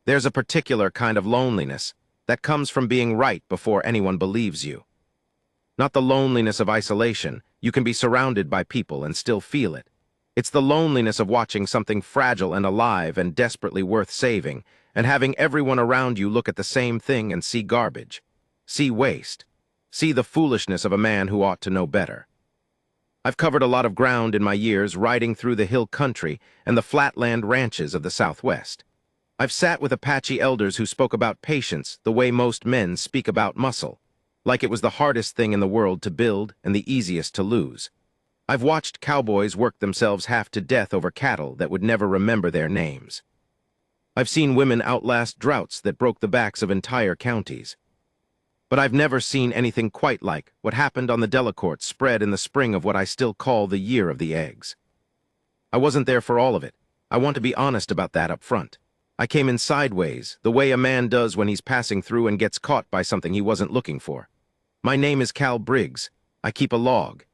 There's a particular kind of loneliness that comes from being right before anyone believes you. Not the loneliness of isolation. You can be surrounded by people and still feel it. It's the loneliness of watching something fragile and alive and desperately worth saving, and having everyone around you look at the same thing and see garbage, see waste, see the foolishness of a man who ought to know better. I've covered a lot of ground in my years riding through the hill country and the flatland ranches of the Southwest. I've sat with Apache elders who spoke about patience the way most men speak about muscle, like it was the hardest thing in the world to build and the easiest to lose. I've watched cowboys work themselves half to death over cattle that would never remember their names. I've seen women outlast droughts that broke the backs of entire counties. But I've never seen anything quite like what happened on the Delacourt spread in the spring of what I still call the Year of the Eggs. I wasn't there for all of it. I want to be honest about that up front. I came in sideways, the way a man does when he's passing through and gets caught by something he wasn't looking for. My name is Cal Briggs. I keep a log.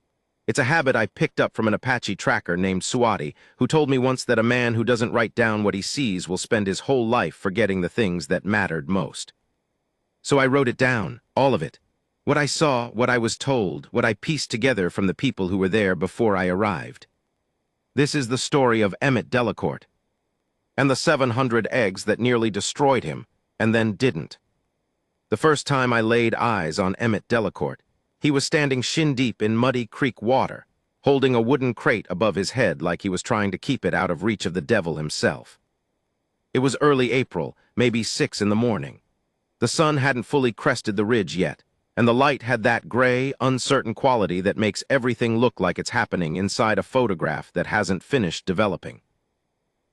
It's a habit I picked up from an Apache tracker named Suati, who told me once that a man who doesn't write down what he sees will spend his whole life forgetting the things that mattered most. So I wrote it down, all of it. What I saw, what I was told, what I pieced together from the people who were there before I arrived. This is the story of Emmett Delacourt, and the 700 eggs that nearly destroyed him, and then didn't. The first time I laid eyes on Emmett Delacourt, he was standing shin-deep in muddy creek water, holding a wooden crate above his head like he was trying to keep it out of reach of the devil himself. It was early April, maybe 6 in the morning. The sun hadn't fully crested the ridge yet, and the light had that gray, uncertain quality that makes everything look like it's happening inside a photograph that hasn't finished developing.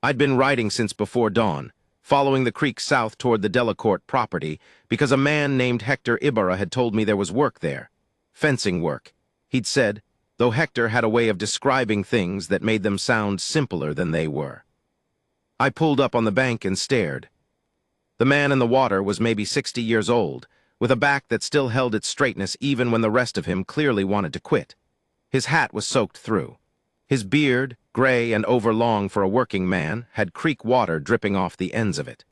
I'd been riding since before dawn, following the creek south toward the Delacourt property, because a man named Hector Ibarra had told me there was work there. Fencing work, he'd said, though Hector had a way of describing things that made them sound simpler than they were. I pulled up on the bank and stared. The man in the water was maybe 60 years old, with a back that still held its straightness even when the rest of him clearly wanted to quit. His hat was soaked through. His beard, gray and overlong for a working man, had creek water dripping off the ends of it.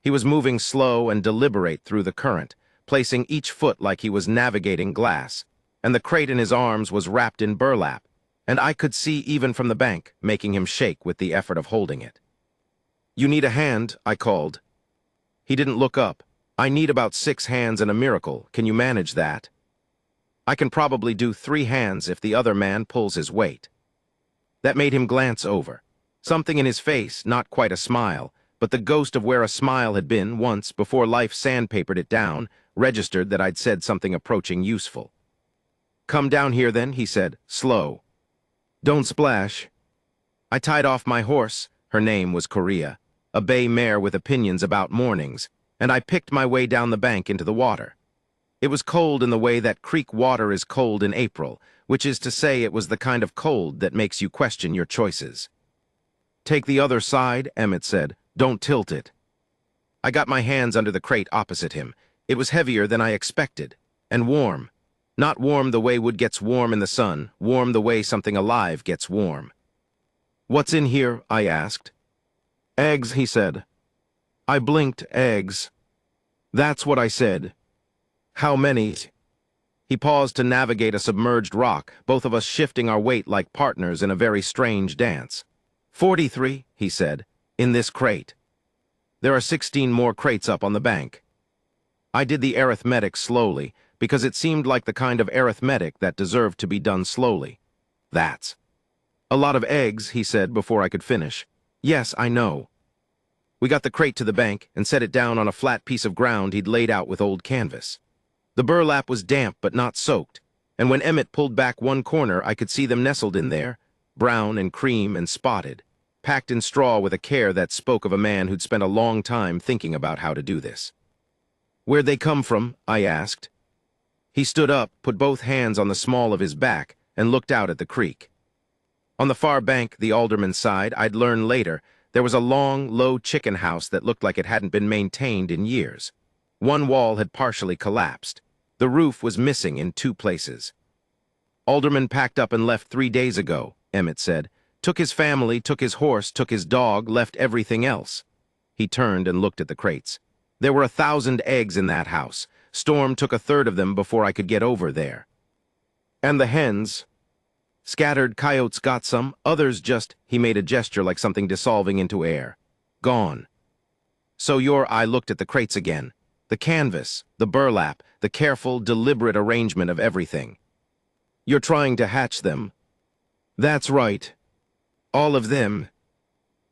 He was moving slow and deliberate through the current, placing each foot like he was navigating glass, and the crate in his arms was wrapped in burlap, and I could see even from the bank, making him shake with the effort of holding it. "You need a hand," I called. He didn't look up. "I need about 6 hands and a miracle. Can you manage that?" "I can probably do 3 hands if the other man pulls his weight." That made him glance over. Something in his face, not quite a smile, but the ghost of where a smile had been once before life sandpapered it down, registered that I'd said something approaching useful. "Come down here then," he said, slow. "Don't splash." I tied off my horse, her name was Korea, a bay mare with opinions about mornings, and I picked my way down the bank into the water. It was cold in the way that creek water is cold in April, which is to say it was the kind of cold that makes you question your choices. "Take the other side," Emmett said. "Don't tilt it." I got my hands under the crate opposite him. It was heavier than I expected, and warm. Not warm the way wood gets warm in the sun, warm the way something alive gets warm. "What's in here?" I asked. "Eggs," he said. I blinked. "Eggs." "That's what I said." "How many?" He paused to navigate a submerged rock, both of us shifting our weight like partners in a very strange dance. 43, he said, "in this crate. There are 16 more crates up on the bank." I did the arithmetic slowly, because it seemed like the kind of arithmetic that deserved to be done slowly. "That's a lot of eggs," he said before I could finish. "Yes, I know." We got the crate to the bank and set it down on a flat piece of ground he'd laid out with old canvas. The burlap was damp but not soaked, and when Emmett pulled back one corner I could see them nestled in there, brown and cream and spotted, packed in straw with a care that spoke of a man who'd spent a long time thinking about how to do this. "Where'd they come from?" I asked. He stood up, put both hands on the small of his back, and looked out at the creek. On the far bank, the alderman's side, I'd learn later, there was a long, low chicken house that looked like it hadn't been maintained in years. One wall had partially collapsed. The roof was missing in 2 places. "Alderman packed up and left 3 days ago," Emmett said. "Took his family, took his horse, took his dog, left everything else." He turned and looked at the crates. There were 1,000 eggs in that house. Storm took a third of them before I could get over there. And the hens? Scattered coyotes got some, others just, he made a gesture like something dissolving into air. Gone. So I looked at the crates again. The canvas, the burlap, the careful, deliberate arrangement of everything. You're trying to hatch them? That's right. All of them.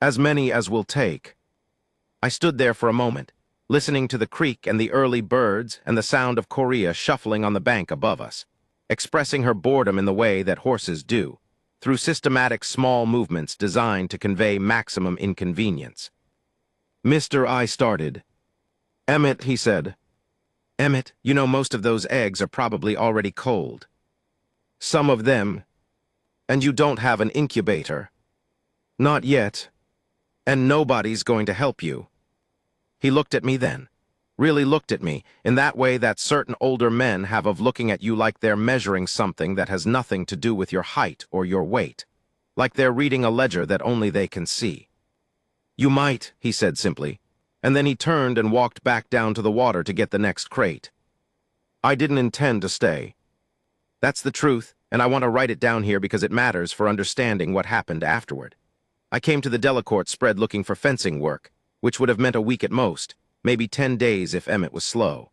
As many as we'll take. I stood there for a moment, listening to the creek and the early birds and the sound of Korea shuffling on the bank above us, expressing her boredom in the way that horses do, through systematic small movements designed to convey maximum inconvenience. I started. Emmett, he said. Emmett, you know most of those eggs are probably already cold. Some of them. And you don't have an incubator. Not yet. And nobody's going to help you. He looked at me then. Really looked at me, in that way that certain older men have of looking at you like they're measuring something that has nothing to do with your height or your weight. Like they're reading a ledger that only they can see. You might, he said simply, and then he turned and walked back down to the water to get the next crate. I didn't intend to stay. That's the truth, and I want to write it down here because it matters for understanding what happened afterward. I came to the Delacourt spread looking for fencing work, which would have meant a week at most, maybe 10 days if Emmett was slow.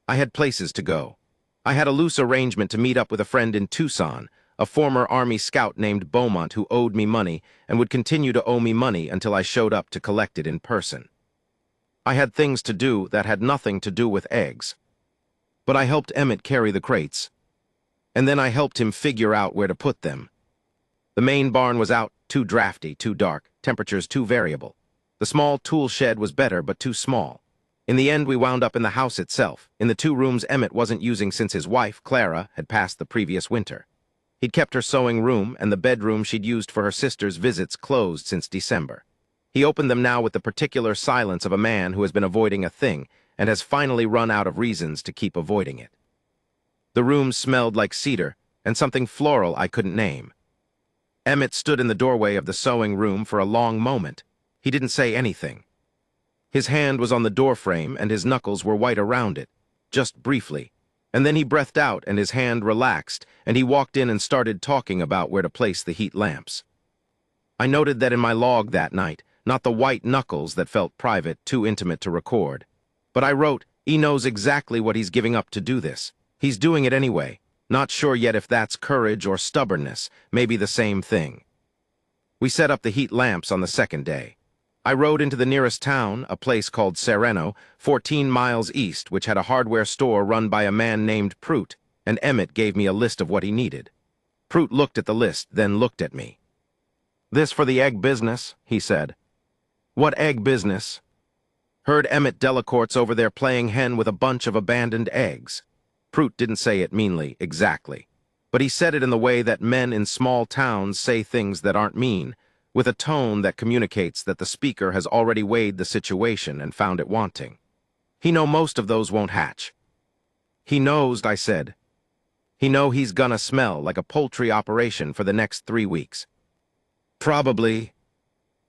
I had places to go. I had a loose arrangement to meet up with a friend in Tucson, a former Army scout named Beaumont who owed me money and would continue to owe me money until I showed up to collect it in person. I had things to do that had nothing to do with eggs. But I helped Emmett carry the crates, and then I helped him figure out where to put them. The main barn was out, too drafty, too dark, temperatures too variable. The small tool shed was better, but too small. In the end, we wound up in the house itself, in the 2 rooms Emmett wasn't using since his wife, Clara, had passed the previous winter. He'd kept her sewing room and the bedroom she'd used for her sister's visits closed since December. He opened them now with the particular silence of a man who has been avoiding a thing and has finally run out of reasons to keep avoiding it. The room smelled like cedar and something floral I couldn't name. Emmett stood in the doorway of the sewing room for a long moment. He didn't say anything. His hand was on the doorframe and his knuckles were white around it, just briefly. And then he breathed out and his hand relaxed, and he walked in and started talking about where to place the heat lamps. I noted that in my log that night, not the white knuckles that felt private, too intimate to record. But I wrote, he knows exactly what he's giving up to do this. He's doing it anyway. Not sure yet if that's courage or stubbornness, maybe the same thing. We set up the heat lamps on the 2nd day. I rode into the nearest town, a place called Sereno, 14 miles east, which had a hardware store run by a man named Prout, and Emmett gave me a list of what he needed. Prout looked at the list, then looked at me. This for the egg business, he said. What egg business? Heard Emmett Delacourt's over there playing hen with a bunch of abandoned eggs. Prout didn't say it meanly, exactly. But he said it in the way that men in small towns say things that aren't mean, with a tone that communicates that the speaker has already weighed the situation and found it wanting. He know most of those won't hatch. He knows, I said. He know he's gonna smell like a poultry operation for the next 3 weeks. Probably.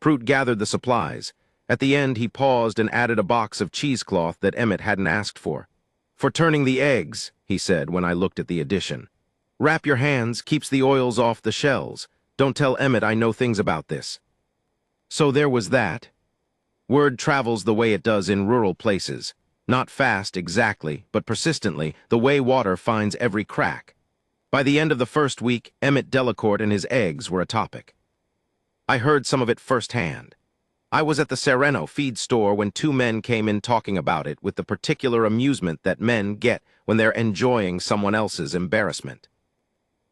Prout gathered the supplies. At the end, he paused and added a box of cheesecloth that Emmett hadn't asked for. For turning the eggs, he said when I looked at the addition. Wrap your hands, keeps the oils off the shells. Don't tell Emmett I know things about this. So there was that. Word travels the way it does in rural places. Not fast, exactly, but persistently, the way water finds every crack. By the end of the 1st week, Emmett Delacourt and his eggs were a topic. I heard some of it firsthand. I was at the Sereno feed store when 2 men came in talking about it with the particular amusement that men get when they're enjoying someone else's embarrassment.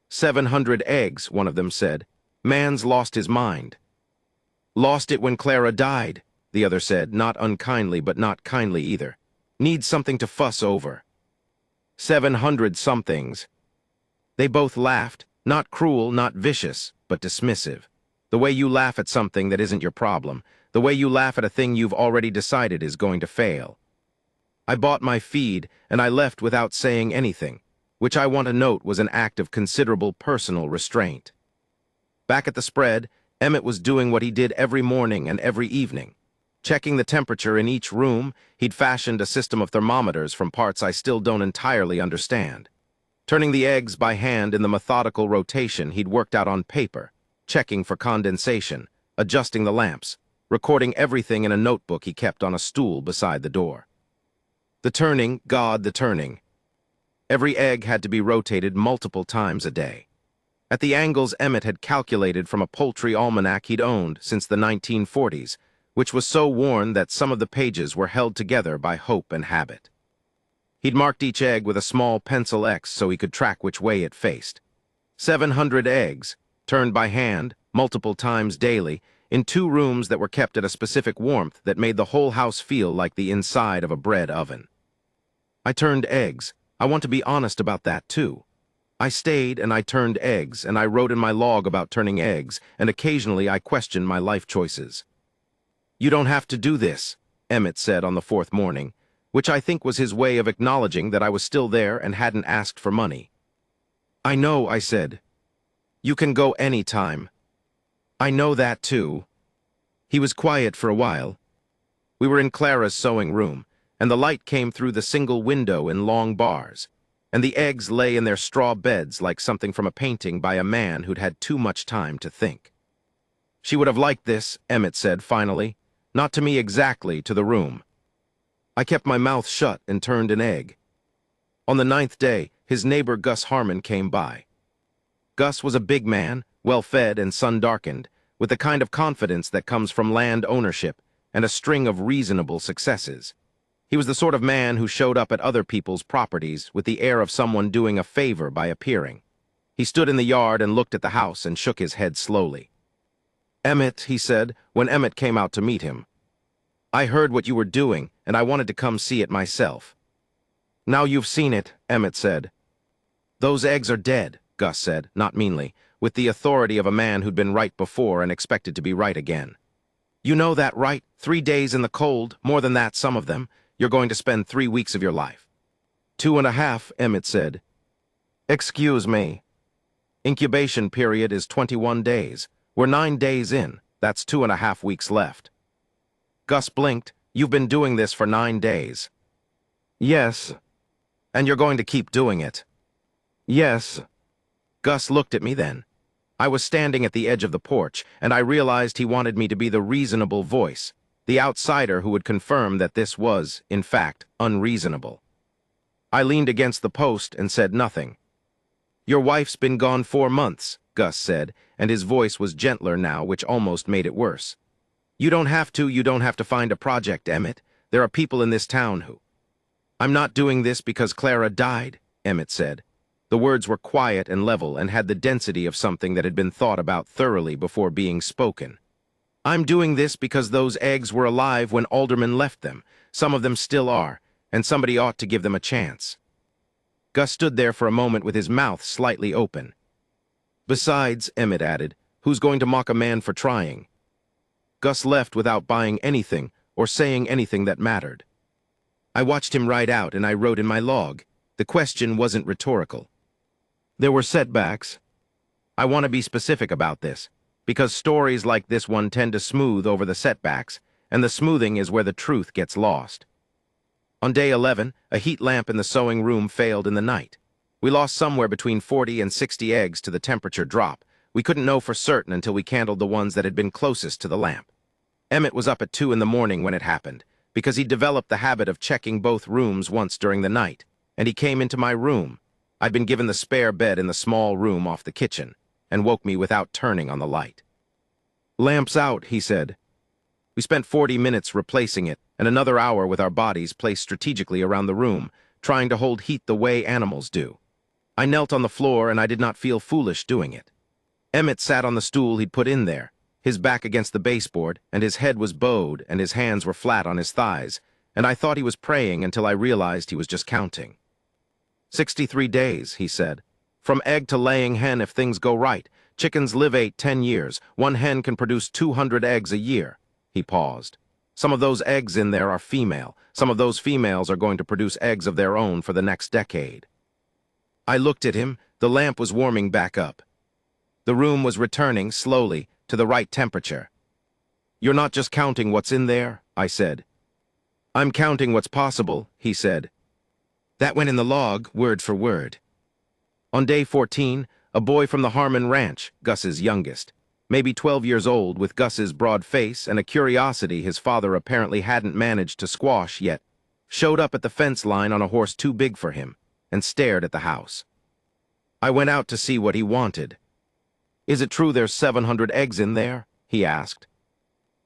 700 eggs, one of them said. Man's lost his mind. Lost it when Clara died, the other said, not unkindly but not kindly either. Needs something to fuss over. 700 somethings. They both laughed, not cruel, not vicious, but dismissive. The way you laugh at something that isn't your problem, the way you laugh at a thing you've already decided is going to fail. I bought my feed, and I left without saying anything, which I want to note was an act of considerable personal restraint. Back at the spread, Emmett was doing what he did every morning and every evening. Checking the temperature in each room, he'd fashioned a system of thermometers from parts I still don't entirely understand. Turning the eggs by hand in the methodical rotation he'd worked out on paper, checking for condensation, adjusting the lamps, recording everything in a notebook he kept on a stool beside the door. The turning, God, the turning. Every egg had to be rotated multiple times a day. At the angles Emmett had calculated from a poultry almanac he'd owned since the 1940s, which was so worn that some of the pages were held together by hope and habit. He'd marked each egg with a small pencil X so he could track which way it faced. 700 eggs, turned by hand, multiple times daily, in 2 rooms that were kept at a specific warmth that made the whole house feel like the inside of a bread oven. I turned eggs. I want to be honest about that, too. I stayed and I turned eggs, and I wrote in my log about turning eggs, and occasionally I questioned my life choices. "You don't have to do this," Emmett said on the 4th morning, which I think was his way of acknowledging that I was still there and hadn't asked for money. "I know," I said. "You can go any time." "I know that, too." He was quiet for a while. We were in Clara's sewing room, and the light came through the single window in long bars, and the eggs lay in their straw beds like something from a painting by a man who'd had too much time to think. "She would have liked this," Emmett said finally. "Not to me exactly, to the room." I kept my mouth shut and turned an egg. On the 9th day, his neighbor Gus Harmon came by. Gus was a big man, well-fed and sun-darkened, with the kind of confidence that comes from land ownership and a string of reasonable successes. He was the sort of man who showed up at other people's properties with the air of someone doing a favor by appearing. He stood in the yard and looked at the house and shook his head slowly. "Emmett," he said, when Emmett came out to meet him, "I heard what you were doing, and I wanted to come see it myself." "Now you've seen it," Emmett said. "Those eggs are dead," Gus said, not meanly, with the authority of a man who'd been right before and expected to be right again. "You know that, right? 3 days in the cold, more than that, some of them. You're going to spend 3 weeks of your life." 2.5, Emmett said. "Excuse me. Incubation period is 21 days. We're 9 days in. That's 2.5 weeks left." Gus blinked. "You've been doing this for 9 days." "Yes." "And you're going to keep doing it." "Yes." Gus looked at me then. I was standing at the edge of the porch, and I realized he wanted me to be the reasonable voice, the outsider who would confirm that this was, in fact, unreasonable. I leaned against the post and said nothing. "Your wife's been gone 4 months, Gus said, and his voice was gentler now, which almost made it worse. You don't have to find a project, Emmett. There are people in this town who—" "I'm not doing this because Clara died," Emmett said. The words were quiet and level and had the density of something that had been thought about thoroughly before being spoken. "I'm doing this because those eggs were alive when Alderman left them. Some of them still are, and somebody ought to give them a chance." Gus stood there for a moment with his mouth slightly open. "Besides," Emmett added, "who's going to mock a man for trying?" Gus left without buying anything or saying anything that mattered. I watched him ride out, and I wrote in my log. The question wasn't rhetorical. There were setbacks. I want to be specific about this, because stories like this one tend to smooth over the setbacks, and the smoothing is where the truth gets lost. On day 11, a heat lamp in the sewing room failed in the night. We lost somewhere between 40 and 60 eggs to the temperature drop. We couldn't know for certain until we candled the ones that had been closest to the lamp. Emmett was up at 2 in the morning when it happened, because he developed the habit of checking both rooms once during the night, and he came into my room. I'd been given the spare bed in the small room off the kitchen, and woke me without turning on the light. "Lamp's out," he said. We spent 40 minutes replacing it, and another hour with our bodies placed strategically around the room, trying to hold heat the way animals do. I knelt on the floor, and I did not feel foolish doing it. Emmett sat on the stool he'd put in there, his back against the baseboard, and his head was bowed, and his hands were flat on his thighs, and I thought he was praying until I realized he was just counting. 63 days, he said. From egg to laying hen if things go right. Chickens live 8-10 years. One hen can produce 200 eggs a year. He paused. Some of those eggs in there are female. Some of those females are going to produce eggs of their own for the next decade. I looked at him. The lamp was warming back up. The room was returning, slowly, to the right temperature. You're not just counting what's in there, I said. I'm counting what's possible, he said. That went in the log, word for word. On day 14, a boy from the Harmon Ranch, Gus's youngest, maybe 12 years old, with Gus's broad face and a curiosity his father apparently hadn't managed to squash yet, showed up at the fence line on a horse too big for him and stared at the house. I went out to see what he wanted. Is it true there's 700 eggs in there? He asked.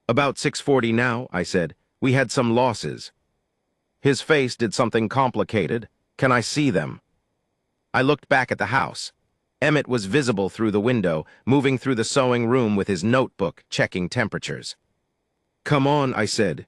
About 640 now, I said. We had some losses. His face did something complicated. Can I see them? I looked back at the house. Emmett was visible through the window, moving through the sewing room with his notebook, checking temperatures. Come on, I said.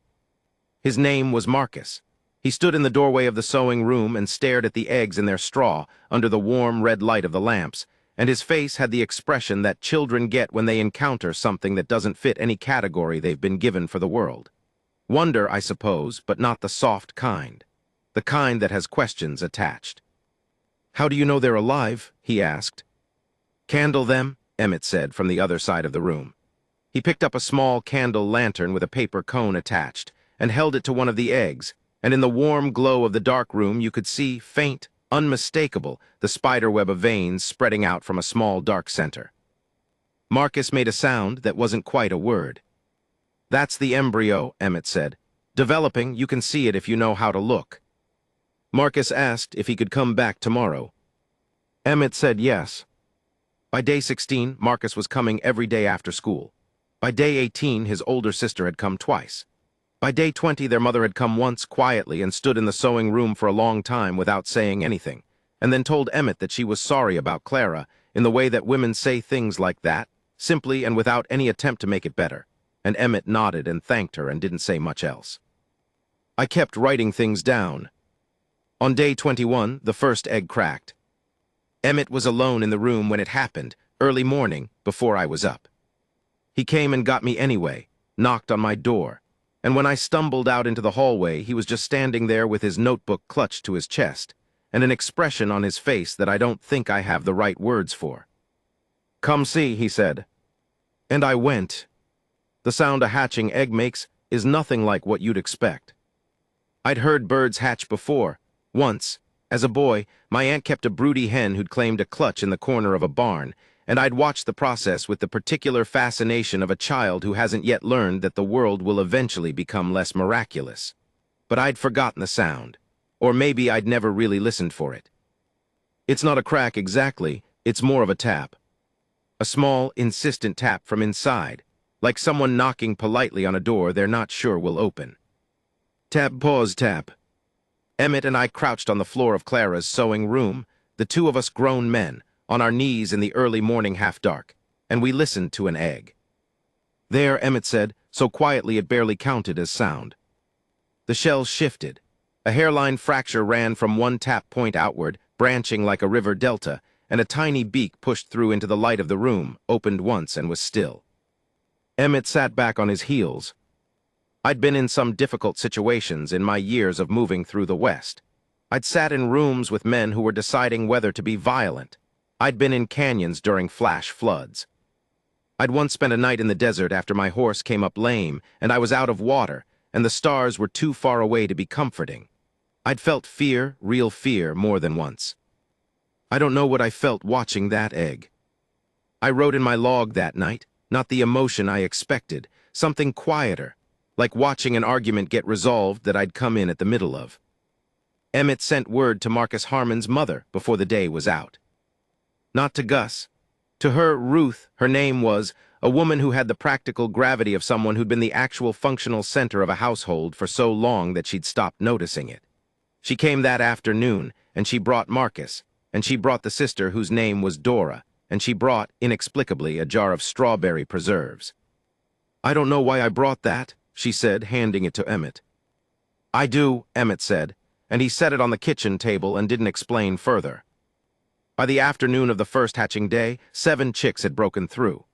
His name was Marcus. He stood in the doorway of the sewing room and stared at the eggs in their straw under the warm red light of the lamps, and his face had the expression that children get when they encounter something that doesn't fit any category they've been given for the world. Wonder, I suppose, but not the soft kind. The kind that has questions attached. How do you know they're alive? He asked. Candle them, Emmett said from the other side of the room. He picked up a small candle lantern with a paper cone attached and held it to one of the eggs, and in the warm glow of the dark room you could see, faint, unmistakable, the spiderweb of veins spreading out from a small dark center. Marcus made a sound that wasn't quite a word. That's the embryo, Emmett said. Developing, you can see it if you know how to look. Marcus asked if he could come back tomorrow. Emmett said yes. By day 16, Marcus was coming every day after school. By day 18, his older sister had come twice. By day 20, their mother had come once quietly and stood in the sewing room for a long time without saying anything, and then told Emmett that she was sorry about Clara in the way that women say things like that, simply and without any attempt to make it better, and Emmett nodded and thanked her and didn't say much else. I kept writing things down. On day 21, the first egg cracked. Emmett was alone in the room when it happened, early morning, before I was up. He came and got me anyway, knocked on my door, and when I stumbled out into the hallway, he was just standing there with his notebook clutched to his chest, and an expression on his face that I don't think I have the right words for. Come see, he said. And I went. The sound a hatching egg makes is nothing like what you'd expect. I'd heard birds hatch before. Once, as a boy, my aunt kept a broody hen who'd claimed a clutch in the corner of a barn, and I'd watched the process with the particular fascination of a child who hasn't yet learned that the world will eventually become less miraculous. But I'd forgotten the sound, or maybe I'd never really listened for it. It's not a crack exactly, it's more of a tap. A small, insistent tap from inside, like someone knocking politely on a door they're not sure will open. Tap, pause, tap. Emmett and I crouched on the floor of Clara's sewing room, the two of us grown men, on our knees in the early morning half-dark, and we listened to an egg. There, Emmett said, so quietly it barely counted as sound. The shell shifted. A hairline fracture ran from one tap point outward, branching like a river delta, and a tiny beak pushed through into the light of the room, opened once and was still. Emmett sat back on his heels. I'd been in some difficult situations in my years of moving through the West. I'd sat in rooms with men who were deciding whether to be violent. I'd been in canyons during flash floods. I'd once spent a night in the desert after my horse came up lame, and I was out of water, and the stars were too far away to be comforting. I'd felt fear, real fear, more than once. I don't know what I felt watching that egg. I wrote in my log that night, not the emotion I expected, something quieter, like watching an argument get resolved that I'd come in at the middle of. Emmett sent word to Marcus Harmon's mother before the day was out. Not to Gus. To her, Ruth, her name was, a woman who had the practical gravity of someone who'd been the actual functional center of a household for so long that she'd stopped noticing it. She came that afternoon, and she brought Marcus, and she brought the sister whose name was Dora, and she brought, inexplicably, a jar of strawberry preserves. I don't know why I brought that, she said, handing it to Emmett. I do, Emmett said, and he set it on the kitchen table and didn't explain further. By the afternoon of the first hatching day, 7 chicks had broken through.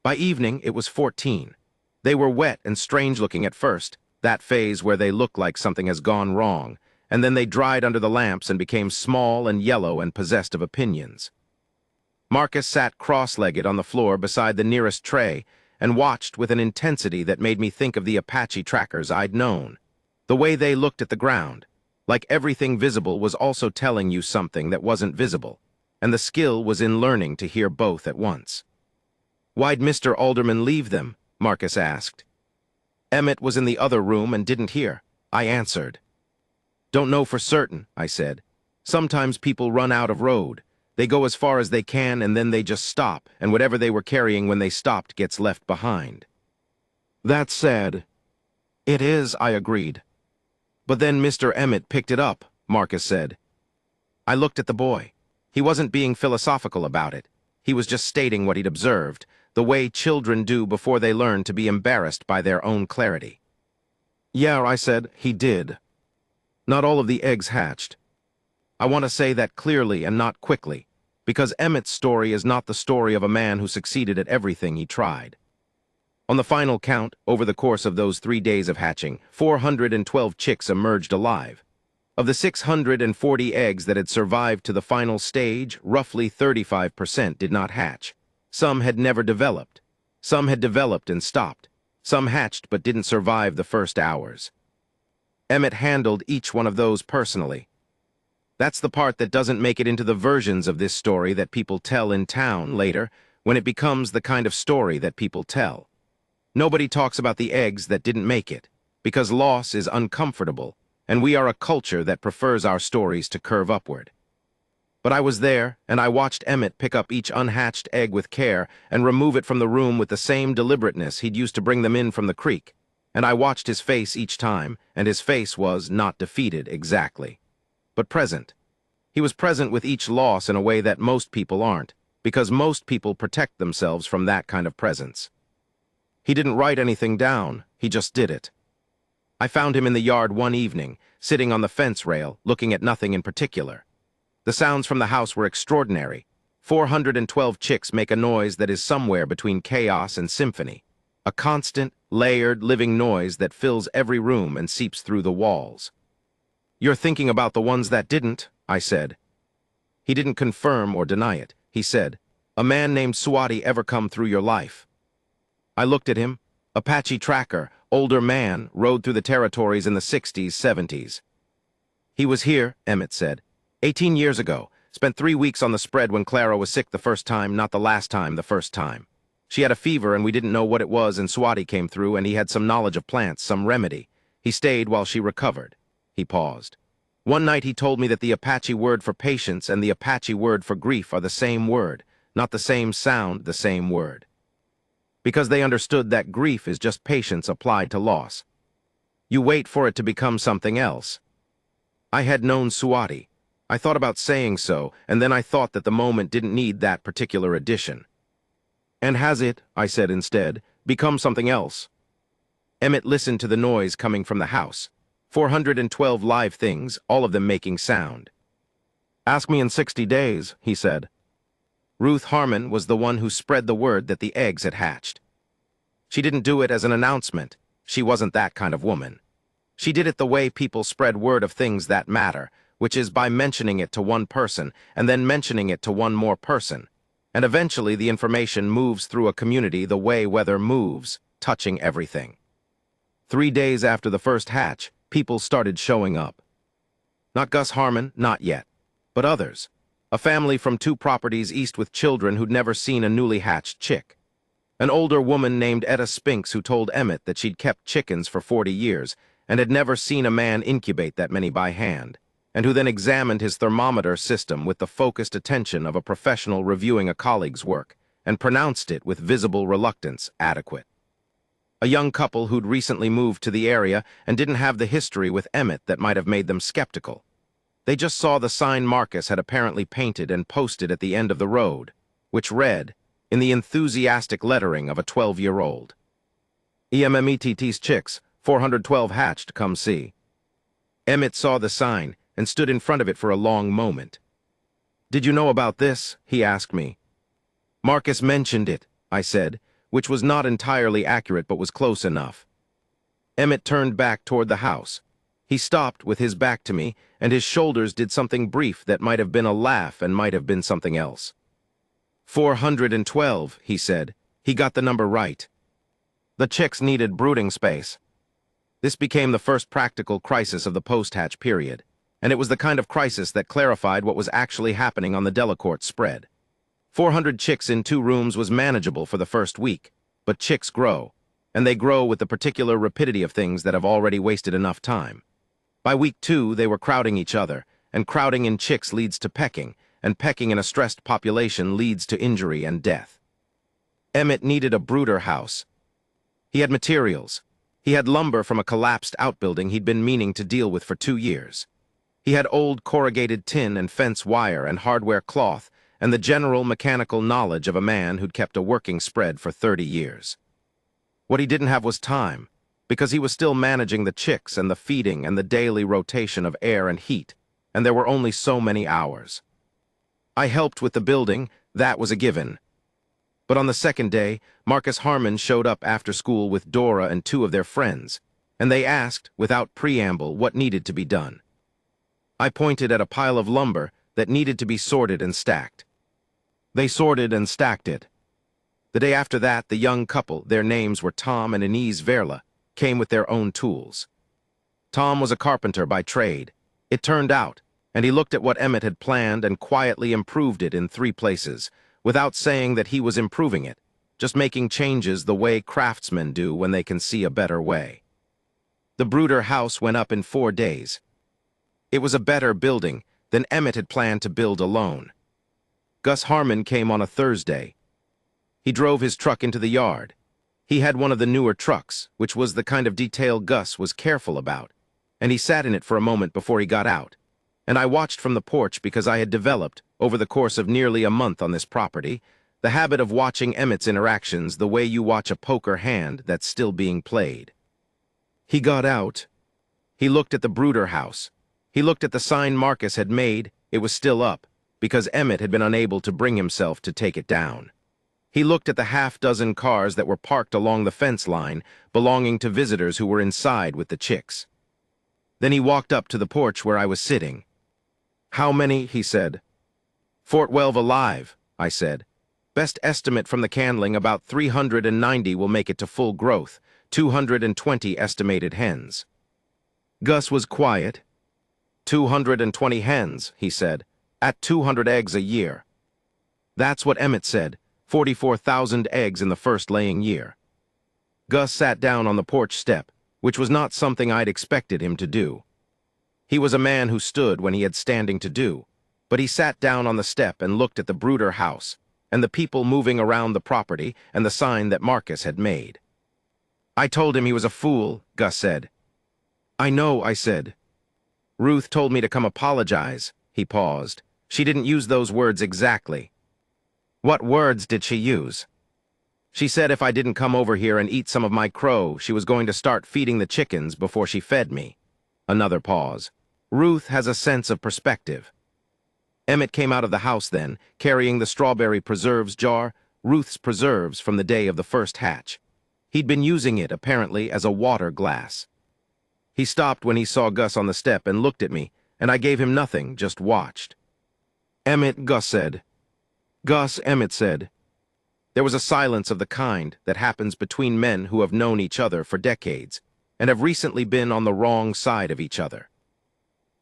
By evening, it was 14. They were wet and strange-looking at first, that phase where they look like something has gone wrong, and then they dried under the lamps and became small and yellow and possessed of opinions. Marcus sat cross-legged on the floor beside the nearest tray, and watched with an intensity that made me think of the Apache trackers I'd known. The way they looked at the ground, like everything visible was also telling you something that wasn't visible, and the skill was in learning to hear both at once. "Why'd Mr. Alderman leave them?" Marcus asked. "Emmett was in the other room and didn't hear," I answered. "Don't know for certain," I said. "Sometimes people run out of road. They go as far as they can and then they just stop, and whatever they were carrying when they stopped gets left behind." "That's sad." "It is," I agreed. "But then Mr. Emmett picked it up," Marcus said. I looked at the boy. He wasn't being philosophical about it. He was just stating what he'd observed, the way children do before they learn to be embarrassed by their own clarity. "Yeah," I said, "he did. Not all of the eggs hatched. I want to say that clearly and not quickly, because Emmett's story is not the story of a man who succeeded at everything he tried. On the final count, over the course of those 3 days of hatching, 412 chicks emerged alive. Of the 640 eggs that had survived to the final stage, roughly 35% did not hatch. Some had never developed. Some had developed and stopped. Some hatched but didn't survive the first hours. Emmett handled each one of those personally. That's the part that doesn't make it into the versions of this story that people tell in town later, when it becomes the kind of story that people tell. Nobody talks about the eggs that didn't make it, because loss is uncomfortable, and we are a culture that prefers our stories to curve upward. But I was there, and I watched Emmett pick up each unhatched egg with care and remove it from the room with the same deliberateness he'd used to bring them in from the creek. And I watched his face each time, and his face was not defeated exactly, but present. He was present with each loss in a way that most people aren't, because most people protect themselves from that kind of presence. He didn't write anything down, he just did it. I found him in the yard one evening, sitting on the fence rail, looking at nothing in particular. The sounds from the house were extraordinary. 412 chicks make a noise that is somewhere between chaos and symphony. A constant, layered, living noise that fills every room and seeps through the walls. "You're thinking about the ones that didn't," I said. He didn't confirm or deny it. He said, "A man named Swati ever come through your life?" I looked at him. Apache tracker, older man, rode through the territories in the 60s, 70s. "He was here," Emmett said. 18 years ago. Spent 3 weeks on the spread when Clara was sick the first time, not the last time, the first time. She had a fever and we didn't know what it was, and Swati came through and he had some knowledge of plants, some remedy. He stayed while she recovered." He paused. "One night he told me that the Apache word for patience and the Apache word for grief are the same word, not the same sound, the same word. Because they understood that grief is just patience applied to loss. You wait for it to become something else. I had known Swati. I thought about saying so, and then I thought that the moment didn't need that particular addition." "And has it," I said instead, "become something else?" Emmett listened to the noise coming from the house. 412 live things, all of them making sound. "Ask me in 60 days, he said. Ruth Harmon was the one who spread the word that the eggs had hatched. She didn't do it as an announcement. She wasn't that kind of woman. She did it the way people spread word of things that matter, which is by mentioning it to one person, and then mentioning it to one more person. And eventually the information moves through a community the way weather moves, touching everything. 3 days after the first hatch, people started showing up. Not Gus Harmon, not yet, but others. A family from 2 properties east with children who'd never seen a newly hatched chick. An older woman named Etta Spinks who told Emmett that she'd kept chickens for 40 years and had never seen a man incubate that many by hand, and who then examined his thermometer system with the focused attention of a professional reviewing a colleague's work, and pronounced it with visible reluctance adequate. A young couple who'd recently moved to the area and didn't have the history with Emmett that might have made them skeptical. They just saw the sign Marcus had apparently painted and posted at the end of the road, which read, in the enthusiastic lettering of a 12-year-old, "EMMETT's chicks, 412 hatched, come see." Emmett saw the sign and stood in front of it for a long moment. "Did you know about this?" he asked me. "Marcus mentioned it," I said, which was not entirely accurate but was close enough. Emmett turned back toward the house. He stopped with his back to me, and his shoulders did something brief that might have been a laugh and might have been something else. 412, he said. He got the number right. The chicks needed brooding space. This became the first practical crisis of the post-hatch period, and it was the kind of crisis that clarified what was actually happening on the Delacorte spread. 400 chicks in 2 rooms was manageable for the first week, but chicks grow, and they grow with the particular rapidity of things that have already wasted enough time. By week 2, they were crowding each other, and crowding in chicks leads to pecking, and pecking in a stressed population leads to injury and death. Emmett needed a brooder house. He had materials. He had lumber from a collapsed outbuilding he'd been meaning to deal with for 2 years. He had old corrugated tin and fence wire and hardware cloth and the general mechanical knowledge of a man who'd kept a working spread for 30 years. What he didn't have was time, because he was still managing the chicks and the feeding and the daily rotation of air and heat, and there were only so many hours. I helped with the building, that was a given. But on the second day, Marcus Harmon showed up after school with Dora and 2 of their friends, and they asked, without preamble, what needed to be done. I pointed at a pile of lumber that needed to be sorted and stacked. They sorted and stacked it. The day after that, the young couple, their names were Tom and Inez Verla, came with their own tools. Tom was a carpenter by trade. It turned out, and he looked at what Emmett had planned and quietly improved it in 3 places, without saying that he was improving it, just making changes the way craftsmen do when they can see a better way. The brooder house went up in 4 days. It was a better building than Emmett had planned to build alone. Gus Harmon came on a Thursday. He drove his truck into the yard. He had one of the newer trucks, which was the kind of detail Gus was careful about, and he sat in it for a moment before he got out. And I watched from the porch because I had developed, over the course of nearly a month on this property, the habit of watching Emmett's interactions the way you watch a poker hand that's still being played. He got out. He looked at the brooder house. He looked at the sign Marcus had made. It was still up, because Emmett had been unable to bring himself to take it down. He looked at the half-dozen cars that were parked along the fence line, belonging to visitors who were inside with the chicks. Then he walked up to the porch where I was sitting. "How many?" he said. "Fort Welve alive," I said. "Best estimate from the candling, about 390 will make it to full growth, 220 estimated hens." Gus was quiet. 220 hens, he said, at 200 eggs a year. That's what Emmett said, 44,000 eggs in the first laying year. Gus sat down on the porch step, which was not something I'd expected him to do. He was a man who stood when he had standing to do, but he sat down on the step and looked at the brooder house, and the people moving around the property, and the sign that Marcus had made. "I told him he was a fool," Gus said. "I know," I said. "Ruth told me to come apologize." He paused. "She didn't use those words exactly." "What words did she use?" "She said if I didn't come over here and eat some of my crow, she was going to start feeding the chickens before she fed me." Another pause. "Ruth has a sense of perspective." Emmett came out of the house then, carrying the strawberry preserves jar, Ruth's preserves from the day of the first hatch. He'd been using it, apparently, as a water glass. He stopped when he saw Gus on the step and looked at me, and I gave him nothing, just watched. "Emmett," Gus said. "Gus," Emmett said. There was a silence of the kind that happens between men who have known each other for decades and have recently been on the wrong side of each other.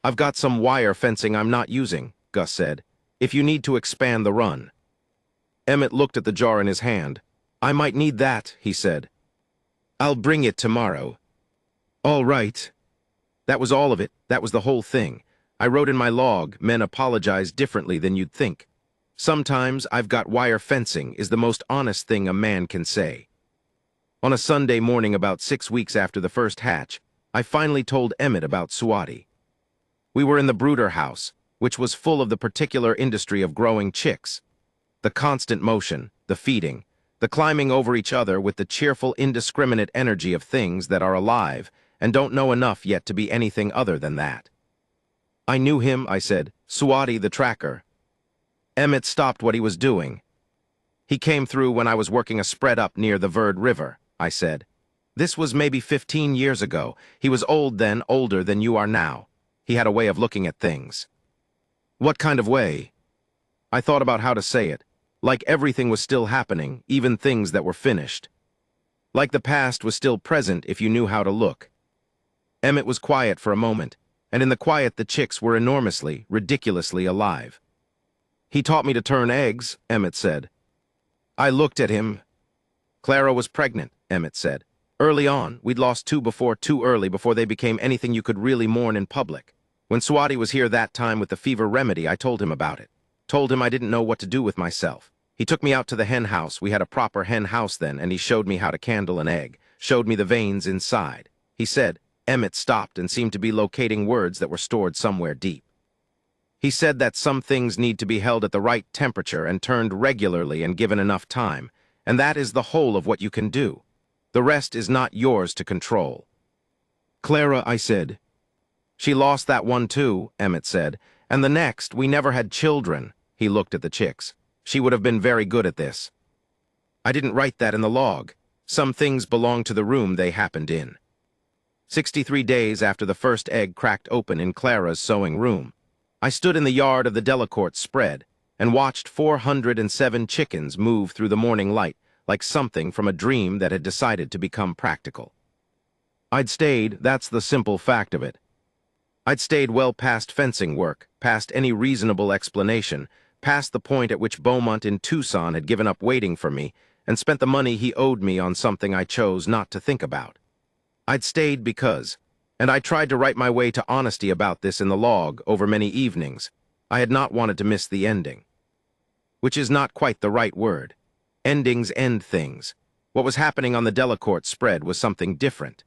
"I've got some wire fencing I'm not using," Gus said, "if you need to expand the run." Emmett looked at the jar in his hand. "I might need that," he said. "I'll bring it tomorrow." "All right." That was all of it. That was the whole thing. I wrote in my log, men apologize differently than you'd think. Sometimes I've got wire fencing is the most honest thing a man can say. On a Sunday morning about 6 weeks after the first hatch, I finally told Emmett about Suwati. We were in the brooder house, which was full of the particular industry of growing chicks. The constant motion, the feeding, the climbing over each other with the cheerful, indiscriminate energy of things that are alive and don't know enough yet to be anything other than that. "I knew him," I said, "Suwati the tracker." Emmett stopped what he was doing. "He came through when I was working a spread up near the Verd River," I said. "This was maybe 15 years ago. He was old then, older than you are now. He had a way of looking at things." "What kind of way?" I thought about how to say it. Like everything was still happening, even things that were finished. Like the past was still present if you knew how to look. Emmett was quiet for a moment, and in the quiet the chicks were enormously, ridiculously alive. "He taught me to turn eggs," Emmett said. I looked at him. "Clara was pregnant," Emmett said. "Early on, we'd lost two before too early before they became anything you could really mourn in public. When Swati was here that time with the fever remedy, I told him about it. Told him I didn't know what to do with myself. He took me out to the hen house. We had a proper hen house then, and he showed me how to candle an egg, showed me the veins inside. He said," Emmett stopped and seemed to be locating words that were stored somewhere deep. "He said that some things need to be held at the right temperature and turned regularly and given enough time, and that is the whole of what you can do. The rest is not yours to control." "Clara," I said. "She lost that one too," Emmett said, "and the next, we never had children." He looked at the chicks. "She would have been very good at this." "I didn't write that in the log. Some things belong to the room they happened in." 63 days after the first egg cracked open in Clara's sewing room, I stood in the yard of the Delacourt spread and watched 407 chickens move through the morning light like something from a dream that had decided to become practical. I'd stayed, that's the simple fact of it. I'd stayed well past fencing work, past any reasonable explanation, past the point at which Beaumont in Tucson had given up waiting for me and spent the money he owed me on something I chose not to think about. I'd stayed because, and I tried to write my way to honesty about this in the log over many evenings, I had not wanted to miss the ending. Which is not quite the right word. Endings end things. What was happening on the Delacourt spread was something different.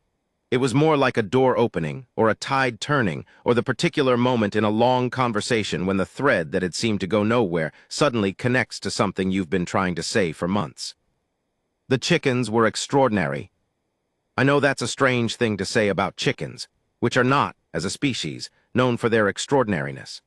It was more like a door opening, or a tide turning, or the particular moment in a long conversation when the thread that had seemed to go nowhere suddenly connects to something you've been trying to say for months. The chickens were extraordinary. I know that's a strange thing to say about chickens, which are not, as a species, known for their extraordinariness.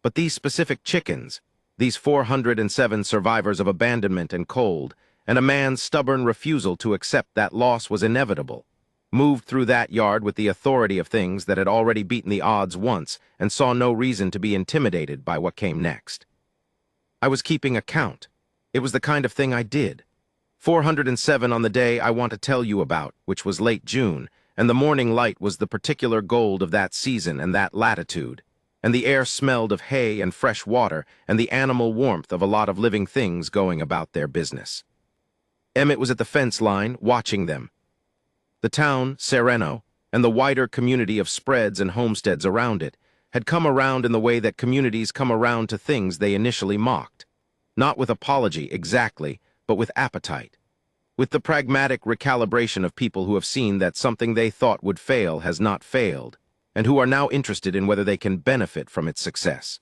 But these specific chickens, these 407 survivors of abandonment and cold, and a man's stubborn refusal to accept that loss was inevitable, moved through that yard with the authority of things that had already beaten the odds once and saw no reason to be intimidated by what came next. I was keeping account. It was the kind of thing I did. 407 on the day I want to tell you about, which was late June, and the morning light was the particular gold of that season and that latitude, and the air smelled of hay and fresh water and the animal warmth of a lot of living things going about their business. Emmett was at the fence line, watching them. The town, Sereno, and the wider community of spreads and homesteads around it had come around in the way that communities come around to things they initially mocked. Not with apology, exactly, but with appetite. With the pragmatic recalibration of people who have seen that something they thought would fail has not failed, and who are now interested in whether they can benefit from its success.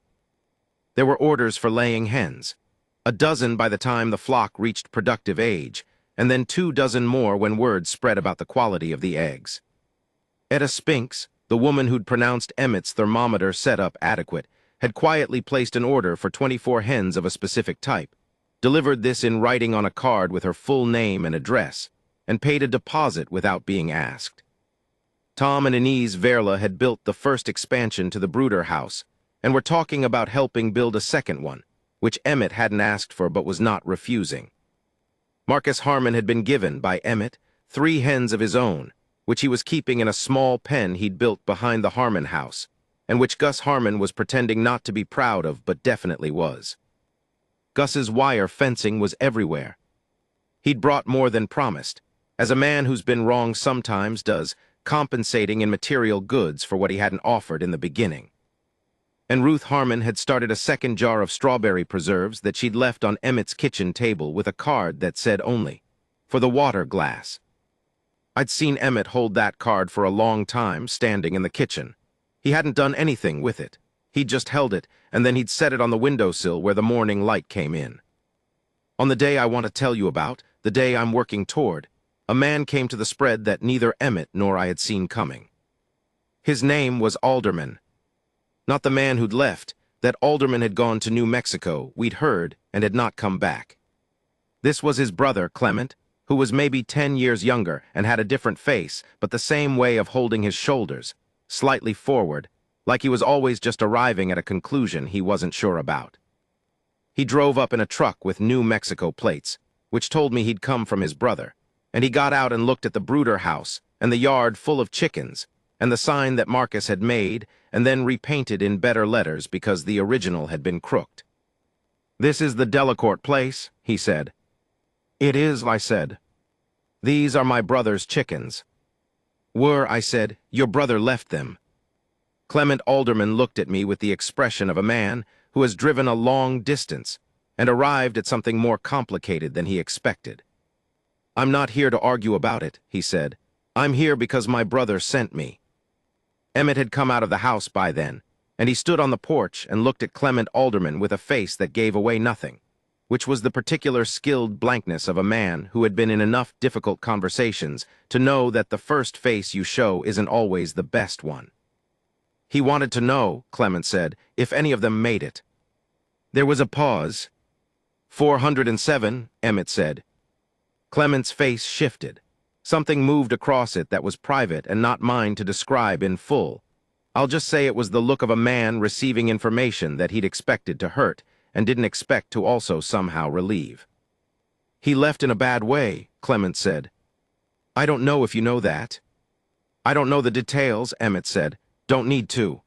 There were orders for laying hens, a dozen by the time the flock reached productive age, and then 24 more when word spread about the quality of the eggs. Etta Spinks, the woman who'd pronounced Emmett's thermometer setup adequate, had quietly placed an order for 24 hens of a specific type, delivered this in writing on a card with her full name and address, and paid a deposit without being asked. Tom and Inez Verla had built the first expansion to the brooder house, and were talking about helping build a second one, which Emmett hadn't asked for but was not refusing. Marcus Harmon had been given, by Emmett, 3 hens of his own, which he was keeping in a small pen he'd built behind the Harmon house, and which Gus Harmon was pretending not to be proud of but definitely was. Gus's wire fencing was everywhere. He'd brought more than promised, as a man who's been wrong sometimes does, compensating in material goods for what he hadn't offered in the beginning. And Ruth Harmon had started a second jar of strawberry preserves that she'd left on Emmett's kitchen table with a card that said only, "For the water glass." I'd seen Emmett hold that card for a long time, standing in the kitchen. He hadn't done anything with it. He'd just held it, and then he'd set it on the windowsill where the morning light came in. On the day I want to tell you about, the day I'm working toward, a man came to the spread that neither Emmett nor I had seen coming. His name was Alderman. Not the man who'd left. That Alderman had gone to New Mexico, we'd heard, and had not come back. This was his brother, Clement, who was maybe 10 years younger and had a different face, but the same way of holding his shoulders, slightly forward, like he was always just arriving at a conclusion he wasn't sure about. He drove up in a truck with New Mexico plates, which told me he'd come from his brother, and he got out and looked at the brooder house and the yard full of chickens and the sign that Marcus had made and then repainted in better letters because the original had been crooked. "This is the Delacourt place," he said. "It is," I said. "These are my brother's chickens." "Were," I said, "your brother left them." Clement Alderman looked at me with the expression of a man who has driven a long distance and arrived at something more complicated than he expected. "I'm not here to argue about it," he said. "I'm here because my brother sent me." Emmett had come out of the house by then, and he stood on the porch and looked at Clement Alderman with a face that gave away nothing, which was the particular skilled blankness of a man who had been in enough difficult conversations to know that the first face you show isn't always the best one. "He wanted to know," Clement said, "if any of them made it." There was a pause. 407, Emmett said. Clement's face shifted. Something moved across it that was private and not mine to describe in full. I'll just say it was the look of a man receiving information that he'd expected to hurt and didn't expect to also somehow relieve. "He left in a bad way," Clement said. "I don't know if you know that." "I don't know the details," Emmett said. "Don't need to."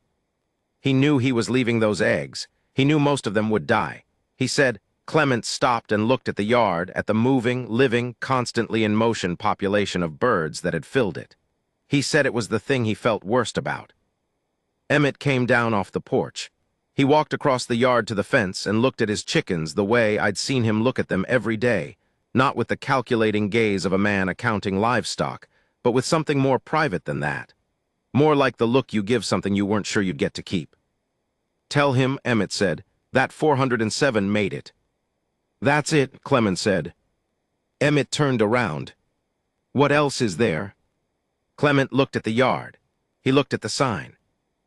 "He knew he was leaving those eggs. He knew most of them would die." He said. Clement stopped and looked at the yard, at the moving, living, constantly in motion population of birds that had filled it. He said it was the thing he felt worst about. Emmett came down off the porch. He walked across the yard to the fence and looked at his chickens the way I'd seen him look at them every day, not with the calculating gaze of a man accounting livestock, but with something more private than that. More like the look you give something you weren't sure you'd get to keep. "Tell him," Emmett said, "that 407 made it." "That's it," Clement said. Emmett turned around. "What else is there?" Clement looked at the yard. He looked at the sign.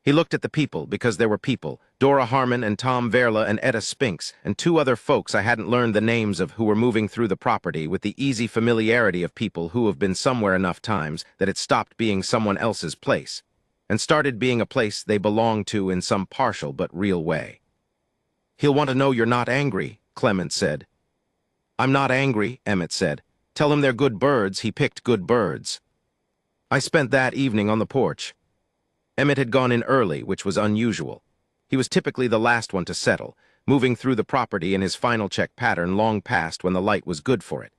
He looked at the people, because there were people, Dora Harmon and Tom Verla and Etta Spinks, and two other folks I hadn't learned the names of who were moving through the property with the easy familiarity of people who have been somewhere enough times that it stopped being someone else's place, and started being a place they belonged to in some partial but real way. "He'll want to know you're not angry," Clement said. "I'm not angry," Emmett said. "Tell him they're good birds. He picked good birds." I spent that evening on the porch. Emmett had gone in early, which was unusual. He was typically the last one to settle, moving through the property in his final check pattern long past when the light was good for it.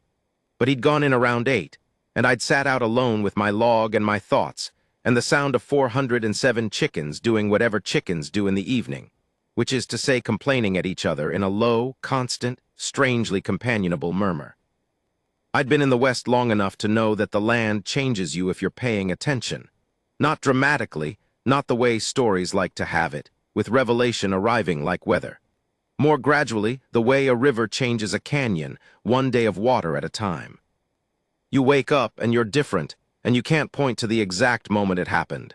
But he'd gone in around 8, and I'd sat out alone with my log and my thoughts, and the sound of 407 chickens doing whatever chickens do in the evening, which is to say complaining at each other in a low, constant, strangely companionable murmur. I'd been in the West long enough to know that the land changes you if you're paying attention. Not dramatically, not the way stories like to have it, with revelation arriving like weather. More gradually, the way a river changes a canyon, one day of water at a time. You wake up and you're different, and you can't point to the exact moment it happened.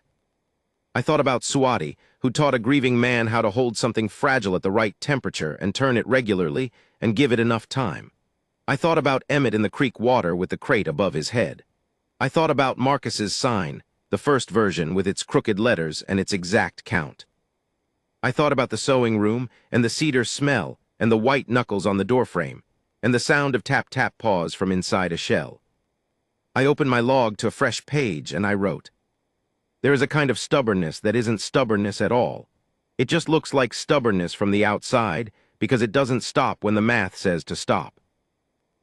I thought about Suwati, who taught a grieving man how to hold something fragile at the right temperature and turn it regularly and give it enough time. I thought about Emmett in the creek water with the crate above his head. I thought about Marcus's sign, the first version with its crooked letters and its exact count. I thought about the sewing room and the cedar smell and the white knuckles on the doorframe and the sound of tap-tap paws from inside a shell. I opened my log to a fresh page and I wrote, "There is a kind of stubbornness that isn't stubbornness at all. It just looks like stubbornness from the outside because it doesn't stop when the math says to stop.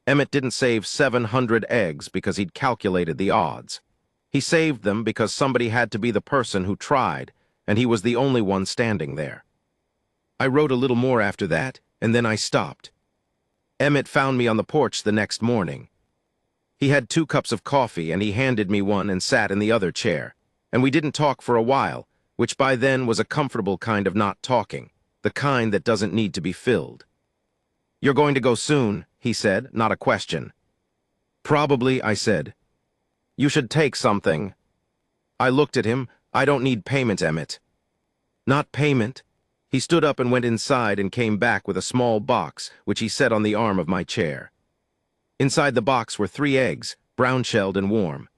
Emmett didn't save 700 eggs because he'd calculated the odds. He saved them because somebody had to be the person who tried, and he was the only one standing there." I wrote a little more after that, and then I stopped. Emmett found me on the porch the next morning. He had 2 cups of coffee, and he handed me one and sat in the other chair, and we didn't talk for a while, which by then was a comfortable kind of not talking, the kind that doesn't need to be filled. "You're going to go soon," he said, not a question. "Probably," I said. "You should take something." I looked at him. "I don't need payment, Emmett." "Not payment?" He stood up and went inside and came back with a small box, which he set on the arm of my chair. Inside the box were 3 eggs, brown-shelled and warm.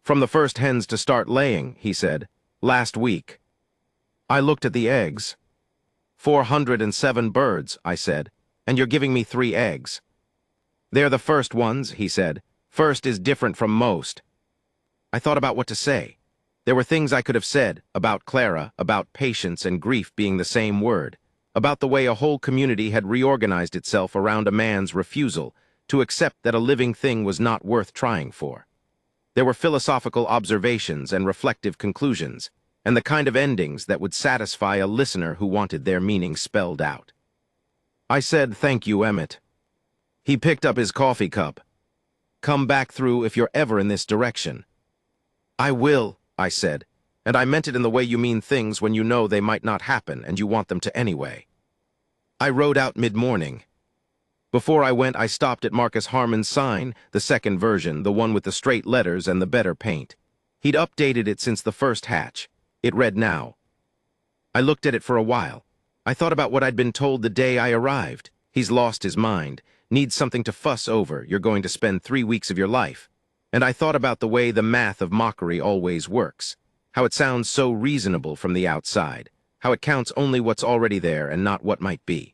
"From the first hens to start laying," he said, "last week." I looked at the eggs. 407 birds, I said, "and you're giving me 3 eggs." "They're the first ones," he said. First is different from most. I thought about what to say. There were things I could have said about Clara, about patience and grief being the same word, about the way a whole community had reorganized itself around a man's refusal to accept that a living thing was not worth trying for. There were philosophical observations and reflective conclusions, and the kind of endings that would satisfy a listener who wanted their meaning spelled out. I said, "Thank you, Emmett." He picked up his coffee cup. "Come back through if you're ever in this direction." "I will," I said, "and I meant it in the way you mean things when you know they might not happen and you want them to anyway." I rode out mid-morning. Before I went, I stopped at Marcus Harmon's sign, the second version, the one with the straight letters and the better paint. He'd updated it since the first hatch. It read now. I looked at it for a while. I thought about what I'd been told the day I arrived. He's lost his mind, needs something to fuss over, you're going to spend 3 weeks of your life. And I thought about the way the math of mockery always works, how it sounds so reasonable from the outside, how it counts only what's already there and not what might be.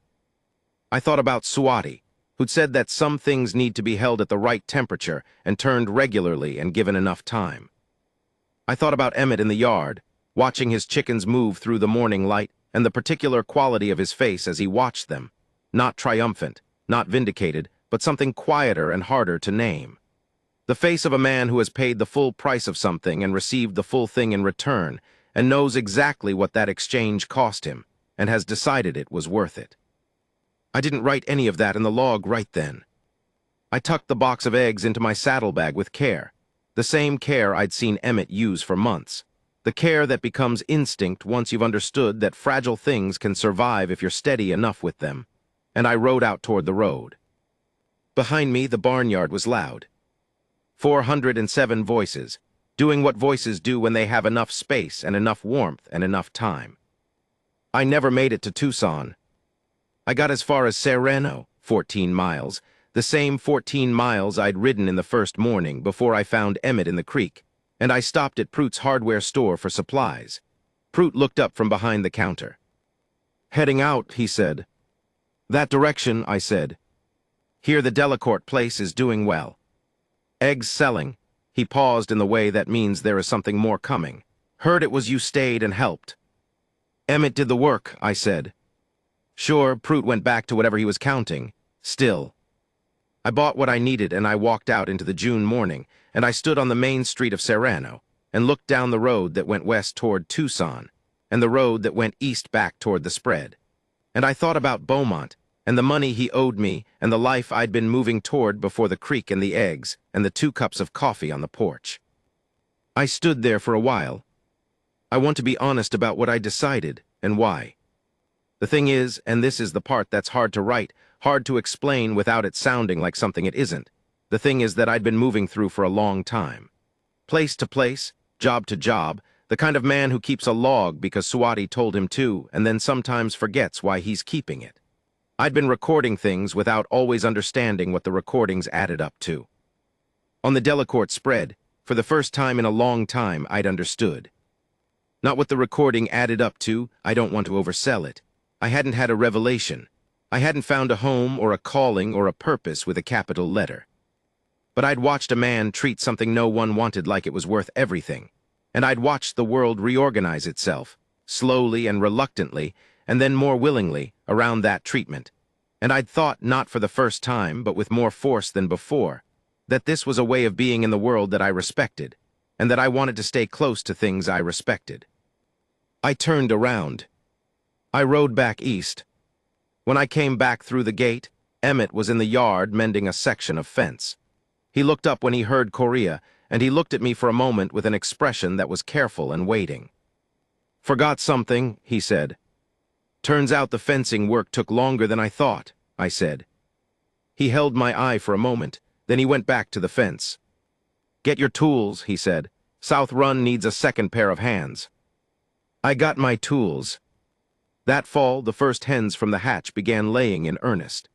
I thought about Swati, who'd said that some things need to be held at the right temperature and turned regularly and given enough time. I thought about Emmett in the yard, watching his chickens move through the morning light and the particular quality of his face as he watched them, not triumphant, not vindicated, but something quieter and harder to name. The face of a man who has paid the full price of something and received the full thing in return and knows exactly what that exchange cost him and has decided it was worth it. I didn't write any of that in the log right then. I tucked the box of eggs into my saddlebag with care, the same care I'd seen Emmett use for months, the care that becomes instinct once you've understood that fragile things can survive if you're steady enough with them, and I rode out toward the road. Behind me, the barnyard was loud. 407 voices, doing what voices do when they have enough space and enough warmth and enough time. I never made it to Tucson. I got as far as Sereno, 14 miles, the same 14 miles I'd ridden in the first morning before I found Emmett in the creek, and I stopped at Prute's hardware store for supplies. Prute looked up from behind the counter. "Heading out," he said. "That direction," I said. "Here the Delacourt place is doing well. Eggs selling." He paused in the way that means there is something more coming. "Heard it was you stayed and helped." "Emmett did the work," I said. Sure, Prute went back to whatever he was counting. Still. I bought what I needed and I walked out into the June morning, and I stood on the main street of Serrano and looked down the road that went west toward Tucson and the road that went east back toward the spread. And I thought about Beaumont and the money he owed me and the life I'd been moving toward before the creek and the eggs and the 2 cups of coffee on the porch. I stood there for a while. I want to be honest about what I decided and why. The thing is, and this is the part that's hard to write, hard to explain without it sounding like something it isn't, the thing is that I'd been moving through for a long time. Place to place, job to job, the kind of man who keeps a log because Swati told him to and then sometimes forgets why he's keeping it. I'd been recording things without always understanding what the recordings added up to. On the Delacourt spread, for the first time in a long time, I'd understood. Not what the recording added up to, I don't want to oversell it. I hadn't had a revelation. I hadn't found a home or a calling or a purpose with a capital letter. But I'd watched a man treat something no one wanted like it was worth everything, and I'd watched the world reorganize itself, slowly and reluctantly, and then more willingly, around that treatment. And I'd thought, not for the first time, but with more force than before, that this was a way of being in the world that I respected, and that I wanted to stay close to things I respected. I turned around. I rode back east. When I came back through the gate, Emmett was in the yard mending a section of fence. He looked up when he heard Korea, and he looked at me for a moment with an expression that was careful and waiting. "Forgot something," he said. "Turns out the fencing work took longer than I thought," I said. He held my eye for a moment, then he went back to the fence. "Get your tools," he said. "South Run needs a second pair of hands." I got my tools. That fall, the first hens from the hatch began laying in earnest.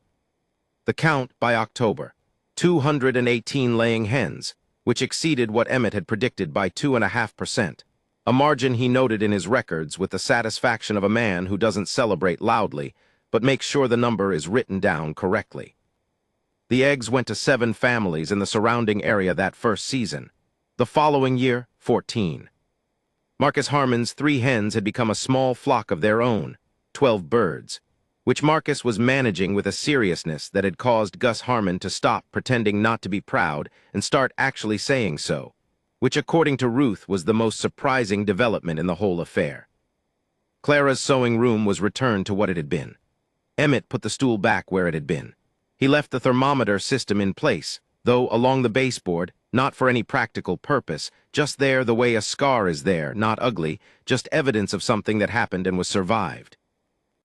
The count, by October, 218 laying hens, which exceeded what Emmett had predicted by 2.5%, a margin he noted in his records with the satisfaction of a man who doesn't celebrate loudly, but makes sure the number is written down correctly. The eggs went to 7 families in the surrounding area that first season. The following year, 14. Marcus Harmon's 3 hens had become a small flock of their own, 12 birds, which Marcus was managing with a seriousness that had caused Gus Harmon to stop pretending not to be proud and start actually saying so, which according to Ruth was the most surprising development in the whole affair. Clara's sewing room was returned to what it had been. Emmett put the stool back where it had been. He left the thermometer system in place, though along the baseboard, not for any practical purpose, just there the way a scar is there, not ugly, just evidence of something that happened and was survived.